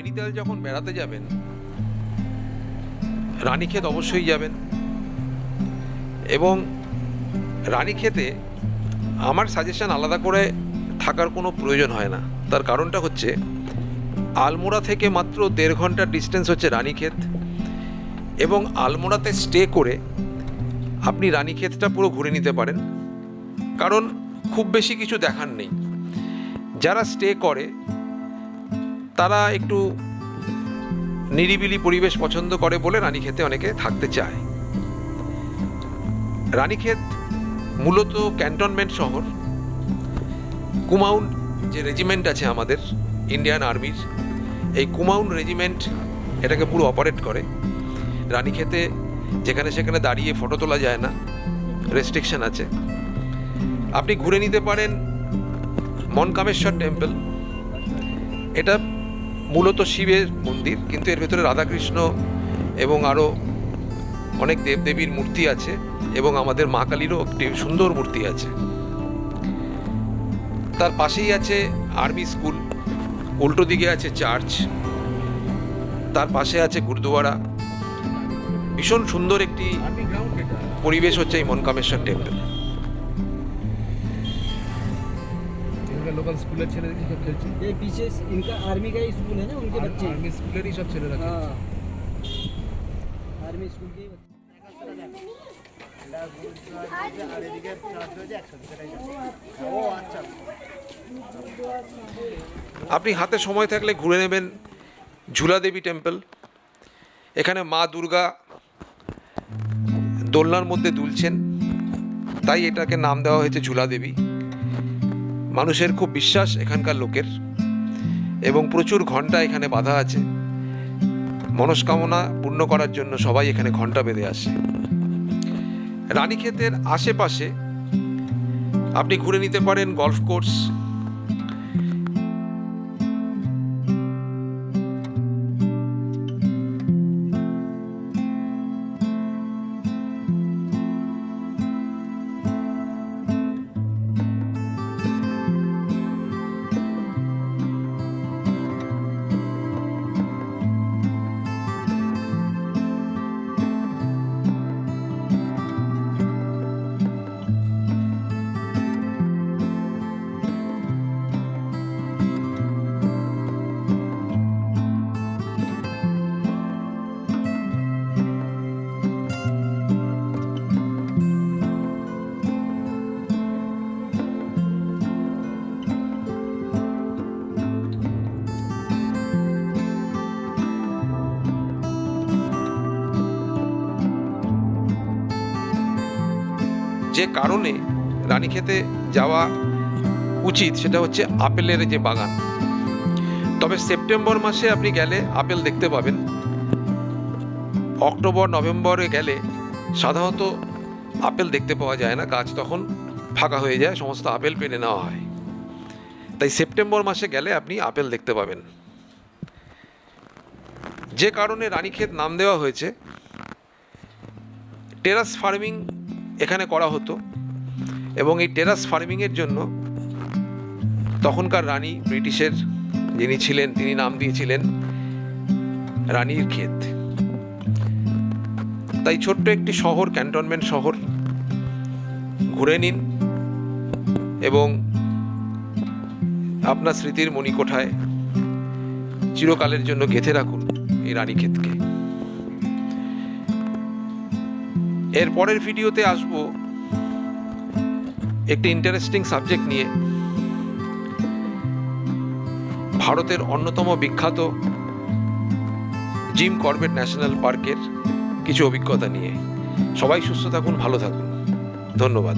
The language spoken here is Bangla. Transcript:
নৈনিতাল যখন বেড়াতে যাবেন রানীক্ষেত অবশ্যই যাবেন। এবং রানীক্ষেতে আমার সাজেশন আলাদা করে থাকার কোনো প্রয়োজন হয় না। তার কারণটা হচ্ছে আলমোড়া থেকে মাত্র 1.5 ঘন্টার ডিস্টেন্স হচ্ছে রানীক্ষেত, এবং আলমোড়াতে স্টে করে আপনি রানীক্ষেতটা পুরো ঘুরে নিতে পারেন, কারণ খুব বেশি কিছু দেখার নেই। যারা স্টে করে তারা একটু নিরিবিলি পরিবেশ পছন্দ করে বলে রানীক্ষেতে অনেকে থাকতে চায়। রানীক্ষেত মূলত ক্যান্টনমেন্ট শহর। কুমাউন যে রেজিমেন্ট আছে আমাদের ইন্ডিয়ান আর্মির, এই কুমাউন রেজিমেন্ট এটাকে পুরো অপারেট করে। রানীক্ষেতে যেখানে সেখানে দাঁড়িয়ে ফটো তোলা যায় না, রেস্ট্রিকশন আছে। আপনি ঘুরে নিতে পারেন মনকামেশ্বর টেম্পল। এটা মূলত শিবের মন্দির, কিন্তু এর ভেতরে রাধাকৃষ্ণ এবং আরও অনেক দেবদেবীর মূর্তি আছে, এবং আমাদের মা কালীরও একটি সুন্দর মূর্তি আছে। তার পাশেই আছে আর্মি স্কুল, উল্টো দিকে আছে চার্চ, তার পাশে আছে গুরুদুয়ারা। ভীষণ সুন্দর একটি পরিবেশ হচ্ছে এই মনকামেশ্বর টেম্পল। लोकल स्कूल ছেলে দেখি সব খেলছে। ये पीछे इनका आर्मी का ही स्कूल है ना, उनके बच्चे आर्मी स्कूलेরই সব ছেলেরা খেলছে। हाँ आर्मी स्कूल के ही बच्चे। আপনি হাতে সময় থাকলে ঘুরে নেবেন ঝুলা দেবী টেম্পল। এখানে মা দুর্গা দোলনার মধ্যে দুলছেন, তাই এটাকে নাম দেওয়া হয়েছে ঝুলা দেবী। মানুষের খুব বিশ্বাস এখানকার লোকের, এবং প্রচুর ঘণ্টা এখানে বাঁধা আছে। মনস্কামনা পূর্ণ করার জন্য সবাই এখানে ঘণ্টা বেঁধে আসে। রানীক্ষেতের আশেপাশে আপনি ঘুরে নিতে পারেন গলফ কোর্স, যে কারণে রানীক্ষেতে যাওয়া উচিত সেটা হচ্ছে আপেলের যে বাগান। তবে সেপ্টেম্বর মাসে আপনি গেলে আপেল দেখতে পাবেন। অক্টোবর নভেম্বরে গেলে সাধারণত আপেল দেখতে পাওয়া যায় না, গাছ তখন ফাঁকা হয়ে যায়, সমস্ত আপেল পেড়ে নেওয়া হয়। তাই সেপ্টেম্বর মাসে গেলে আপনি আপেল দেখতে পাবেন। যে কারণে রানীক্ষেত নাম দেওয়া হয়েছে, টেরাস ফার্মিং এখানে করা হতো, এবং এই টেরাস ফার্মিংয়ের জন্য তখনকার রানী ব্রিটিশের যিনি ছিলেন তিনি নাম দিয়েছিলেন রানীর ক্ষেত। তাই ছোট্ট একটি শহর, ক্যান্টনমেন্ট শহর, ঘুরে নিন এবং আপনার স্মৃতির মণিকোঠায় চিরকালের জন্য গেঁথে রাখুন এই রানীক্ষেতকে। এর পরের ভিডিওতে আসব একটি ইন্টারেস্টিং সাবজেক্ট নিয়ে, ভারতের অন্যতম বিখ্যাত জিম করবেট ন্যাশনাল পার্কের কিছু অভিজ্ঞতা নিয়ে। সবাই সুস্থ থাকুন, ভালো থাকুন, ধন্যবাদ।